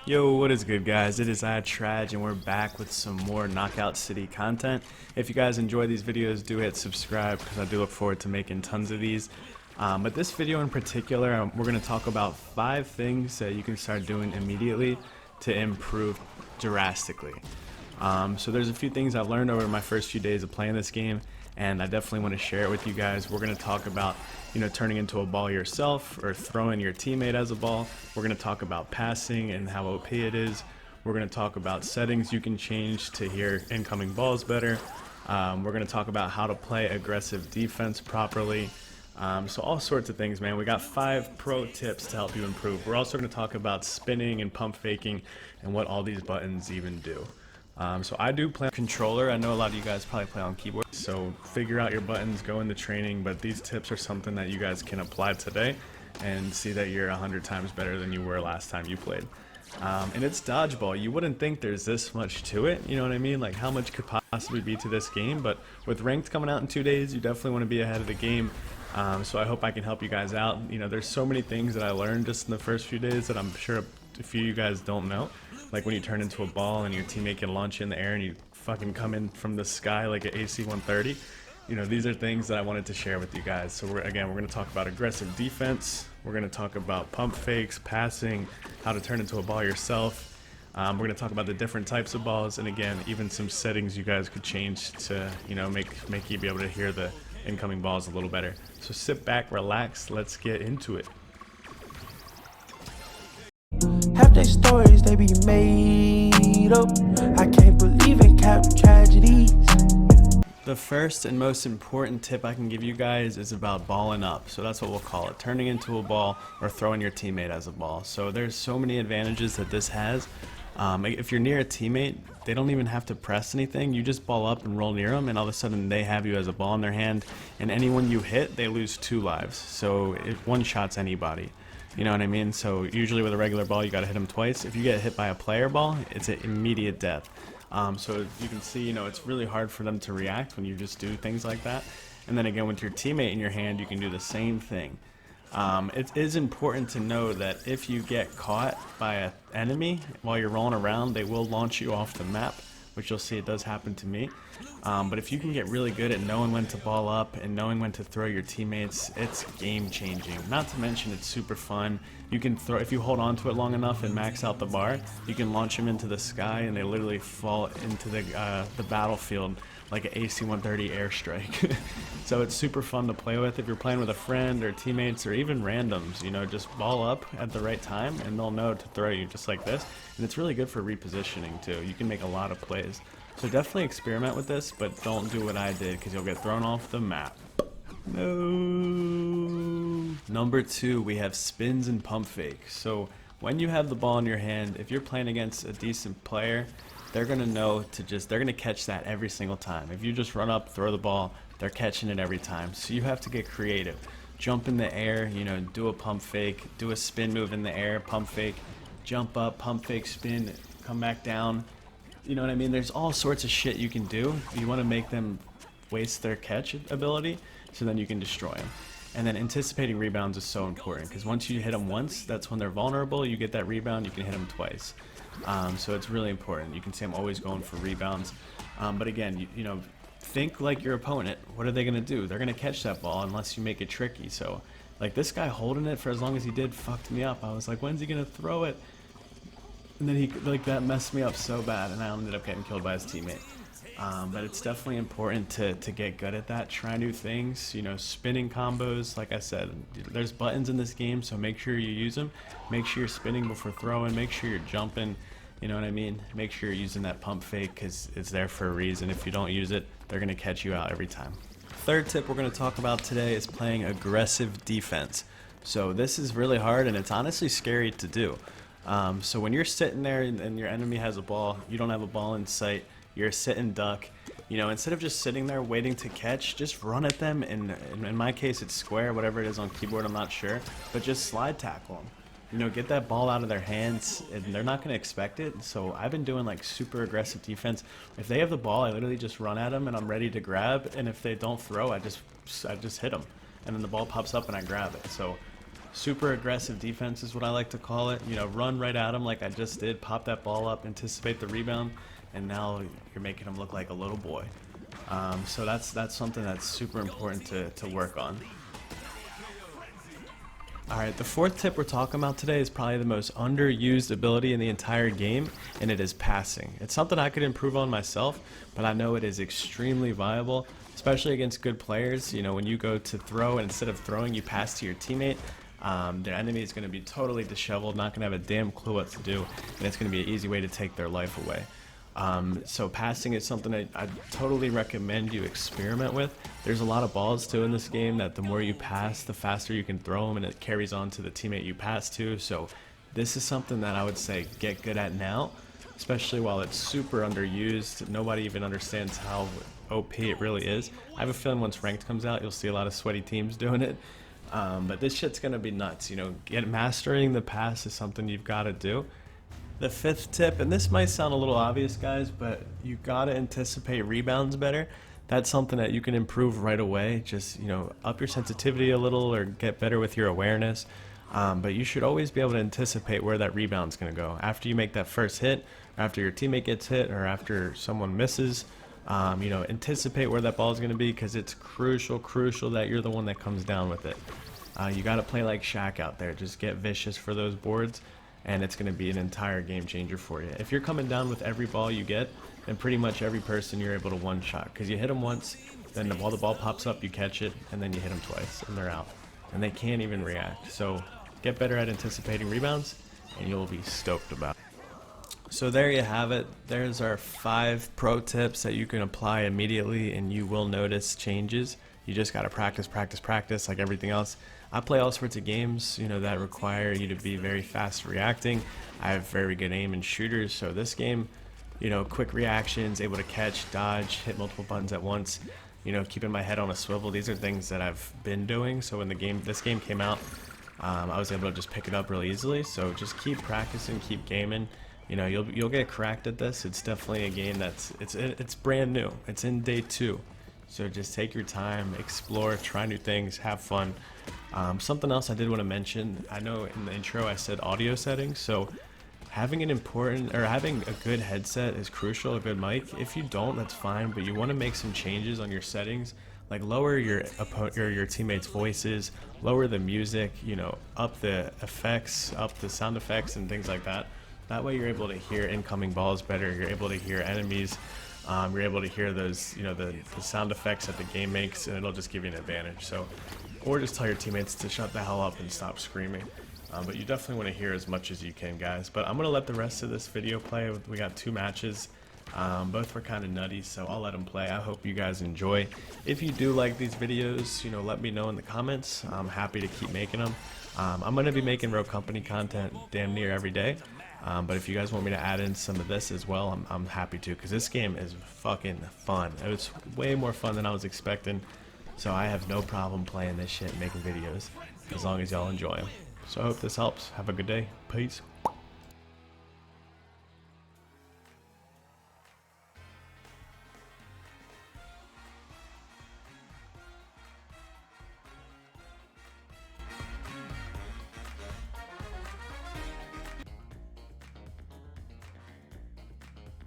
Yo, what is good, guys? It is Traj, and we're back with some more Knockout City content. If you guys enjoy these videos, do hit subscribe because I do look forward to making tons of these. But this video in particular, we're going to talk about 5 things that you can start doing immediately to improve drastically. So there's a few things I've learned over my first few days of playing this game, and I definitely want to share it with you guys. We're going to talk about, turning into a ball yourself or throwing your teammate as a ball. We're going to talk about passing and how OP it is. We're going to talk about settings you can change to hear incoming balls better. We're going to talk about how to play aggressive defense properly. So all sorts of things, man. We got 5 pro tips to help you improve. We're also going to talk about spinning and pump faking and what all these buttons even do. So I do play on controller. I know a lot of you guys probably play on keyboard. So figure out your buttons, go into training, but these tips are something that you guys can apply today and see that you're 100 times better than you were last time you played. And it's Dodgeball. You wouldn't think there's this much to it, you know what I mean? Like, how much could possibly be to this game? But with ranked coming out in 2 days, you definitely want to be ahead of the game. So I hope I can help you guys out. There's so many things that I learned just in the first few days that I'm sure a few of you guys don't know. Like when you turn into a ball and your teammate can launch you in the air and you fucking come in from the sky like an AC-130. These are things that I wanted to share with you guys. So we're going to talk about aggressive defense. We're going to talk about pump fakes, passing, how to turn into a ball yourself. We're going to talk about the different types of balls, and again, even some settings you guys could change to, make you be able to hear the incoming balls a little better. So sit back, relax, let's get into it. Half their stories, they be made up. I can't believe in cap tragedies. The first and most important tip I can give you guys is about balling up. So that's what we'll call it, turning into a ball or throwing your teammate as a ball. So there's so many advantages that this has. If you're near a teammate, they don't even have to press anything. You just ball up and roll near them, and all of a sudden they have you as a ball in their hand. And anyone you hit, they lose 2 lives. So it one-shots anybody. You know what I mean? So usually with a regular ball, you got to hit them twice. If you get hit by a player ball, it's an immediate death. So you can see, it's really hard for them to react when you just do things like that. And then again, with your teammate in your hand, you can do the same thing. It is important to know that if you get caught by an enemy while you're rolling around, they will launch you off the map, which you'll see it does happen to me. But if you can get really good at knowing when to ball up and knowing when to throw your teammates, it's game changing. Not to mention it's super fun. You can throw, if you hold on to it long enough and max out the bar, you can launch them into the sky and they literally fall into the battlefield like an AC-130 airstrike. So it's super fun to play with if you're playing with a friend or teammates or even randoms. Just ball up at the right time and they'll know to throw you just like this. And it's really good for repositioning too. You can make a lot of plays. So definitely experiment with this, but don't do what I did because you'll get thrown off the map. No. Number 2, we have spins and pump fake. So when you have the ball in your hand, if you're playing against a decent player, they're going to know they're going to catch that every single time. If you just run up, throw the ball, they're catching it every time. So you have to get creative. Jump in the air, do a pump fake, do a spin move in the air, pump fake, jump up, pump fake, spin, come back down. You know what I mean? There's all sorts of shit you can do. You want to make them waste their catch ability so then you can destroy them. And then anticipating rebounds is so important because once you hit them once, that's when they're vulnerable. You get that rebound, you can hit them twice. So it's really important. You can see I'm always going for rebounds. But again, think like your opponent. What are they going to do? They're going to catch that ball unless you make it tricky. So like this guy holding it for as long as he did fucked me up. I was like, when's he going to throw it? And then that messed me up so bad, and I ended up getting killed by his teammate. But it's definitely important to get good at that. Try new things, spinning combos. Like I said, there's buttons in this game, so make sure you use them. Make sure you're spinning before throwing. Make sure you're jumping. You know what I mean? Make sure you're using that pump fake because it's there for a reason. If you don't use it, they're going to catch you out every time. Third tip we're going to talk about today is playing aggressive defense. So this is really hard, and it's honestly scary to do. So when you're sitting there and your enemy has a ball, you don't have a ball in sight, you're a sit and duck, instead of just sitting there waiting to catch, just run at them, and in my case it's square, whatever it is on keyboard, I'm not sure, but just slide tackle them. Get that ball out of their hands, and they're not going to expect it. So I've been doing like super aggressive defense. If they have the ball, I literally just run at them and I'm ready to grab, and if they don't throw, I just hit them, and then the ball pops up and I grab it. So Super aggressive defense is what I like to call it. You know, run right at him like I just did, pop that ball up, anticipate the rebound, and now you're making him look like a little boy. So that's something that's super important to work on. Alright, the fourth tip we're talking about today is probably the most underused ability in the entire game, and it is passing. It's something I could improve on myself, but I know it is extremely viable, especially against good players. You know, when you go to throw and instead of throwing you pass to your teammate, their enemy is going to be totally disheveled, not going to have a damn clue what to do, and it's going to be an easy way to take their life away. So passing is something I totally recommend you experiment with. There's a lot of balls too in this game that the more you pass, the faster you can throw them, and it carries on to the teammate you pass to. So this is something that I would say get good at now, especially while it's super underused. Nobody even understands how OP it really is. I have a feeling once ranked comes out, you'll see a lot of sweaty teams doing it. But this shit's gonna be nuts. You know, mastering the pass is something you've got to do. The fifth tip, and this might sound a little obvious, guys, but you gotta anticipate rebounds better. That's something that you can improve right away. Just, you know, up your sensitivity a little or get better with your awareness. But you should always be able to anticipate where that rebound's gonna go. After you make that first hit, after your teammate gets hit, or after someone misses, you know, anticipate where that ball is gonna be, because it's crucial that you're the one that comes down with it. You gotta play like Shaq out there. Just get vicious for those boards, and it's going to be an entire game changer for you. If you're coming down with every ball you get, then pretty much every person you're able to one-shot, because you hit them once, then while the ball pops up you catch it, and then you hit them twice and they're out, and they can't even react. So get better at anticipating rebounds and you'll be stoked about it. So there you have it. There's our 5 pro tips that you can apply immediately and you will notice changes. You just got to practice like everything else. I play all sorts of games, you know, that require you to be very fast reacting. I have very good aim and shooters, so this game, you know, quick reactions, able to catch, dodge, hit multiple buttons at once, you know, keeping my head on a swivel. These are things that I've been doing, so when this game came out, I was able to just pick it up really easily. So just keep practicing, keep gaming. You know, you'll get cracked at this. It's definitely a game it's brand new. It's in day 2. So just take your time, explore, try new things, have fun. Something else I did want to mention, I know in the intro I said audio settings, so having a good headset is crucial, a good mic. If you don't, that's fine, but you want to make some changes on your settings, like lower your teammates' voices, lower the music, you know, up the effects, up the sound effects and things like that. That way you're able to hear incoming balls better, you're able to hear enemies. You're able to hear those, you know, the sound effects that the game makes, and it'll just give you an advantage. So, or just tell your teammates to shut the hell up and stop screaming. But you definitely want to hear as much as you can, guys. But I'm gonna let the rest of this video play. We got 2 matches. Both were kind of nutty, so I'll let them play. I hope you guys enjoy. If you do like these videos, you know, let me know in the comments. I'm happy to keep making them. I'm gonna be making Rogue Company content damn near every day. But if you guys want me to add in some of this as well, I'm happy to, because this game is fucking fun. It was way more fun than I was expecting, so I have no problem playing this shit and making videos, as long as y'all enjoy them. So I hope this helps. Have a good day. Peace.